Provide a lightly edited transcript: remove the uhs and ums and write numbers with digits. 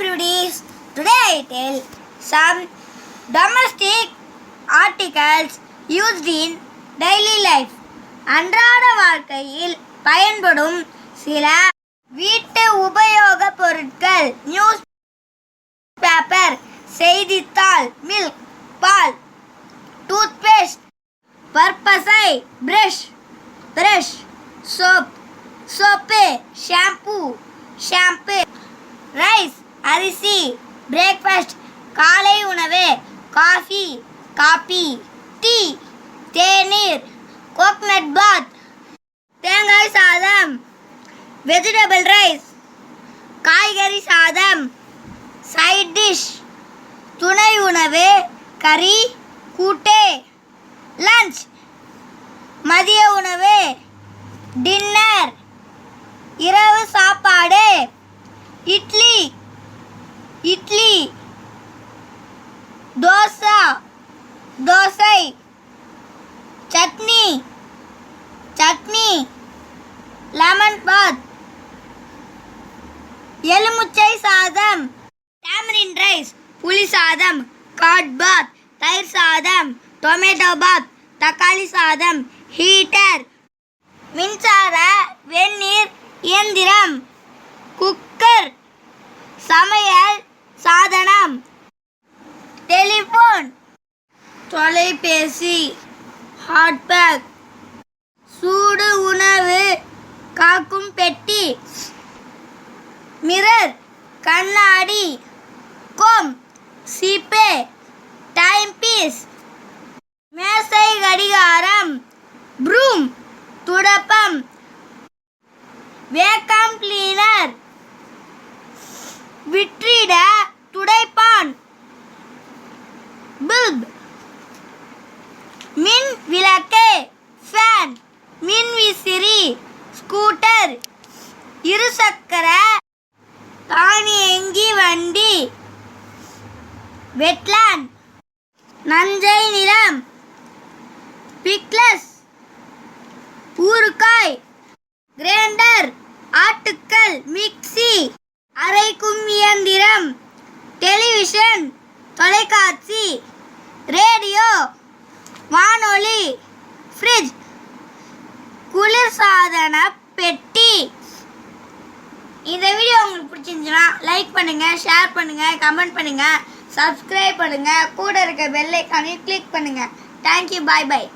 everybody, today I tell some domestic articles used in daily life. அன்றாட வாழ்க்கையில் பயன்படும் சில வீட்டு உபயோக பொருட்கள். நியூஸ் பேப்பர், செய்தித்தாள், மில்க், பால், டூத்பேஸ்ட், பற்பசை, பிரஷ், சோப்பு, ஷாம்பு, ரைஸ், அரிசி, பிரேக்ஃபாஸ்ட், காலை உணவு, காபி, டீ, தேநீர், கோகனட் பாத், தேங்காய் சாதம், வெஜிடபிள் ரைஸ், காய்கறி சாதம், சைட் டிஷ், துணை உணவு, கறி, கூட்டு, லஞ்ச், மதிய உணவு, டின்னர், இரவு சாப்பாடு, இட்லி, தோசை, சட்னி, லெமன் பாத், எலுமிச்சை சாதம், டாமரின் ரைஸ், புளி சாதம், கார்ட் பாத், தயிர் சாதம், டொமேட்டோ பாத், தக்காளி சாதம், ஹீட்டர், மின்சார வெந்நீர் இயந்திரம், குக்கர், சமையல் சாதனம், டெலிபோன், தொலைபேசி, ஹாட் பேக், சூடு உணவு காக்கும் பெட்டி, மிரர், கண்ணாடி, கோம், சீப்பு, டைம் பீஸ், மேசை கடிகாரம், ப்ரூம், துடப்பம், வேக்கம் கிளீனர், விற்றிட துடைப்பான், பல்ப், மின் விளக்கு, ஃபேன், மின் விசிறி, ஸ்கூட்டர், இருசக்கர தானியங்கி வண்டி, வெட்லாண்ட், நஞ்சை நிலம், பிக்லஸ், ஊறுகாய், கிரைண்டர், ஆட்டுக்கல், மிக்ஸி, அரைக்கும் இயந்திரம், டெலிவிஷன், தொலைக்காட்சி, ரேடியோ, வானொலி, ஃப்ரிட்ஜ், குளிர்சாதன பெட்டி. இந்த வீடியோ உங்களுக்கு பிடிச்சிருந்துச்சுன்னா லைக் பண்ணுங்க, ஷேர் பண்ணுங்க, கமெண்ட் பண்ணுங்க, சப்ஸ்கிரைப் பண்ணுங்க, கூட இருக்க பெல் ஐகானையும் கிளிக் பண்ணுங்க. தேங்க்யூ, பாய்.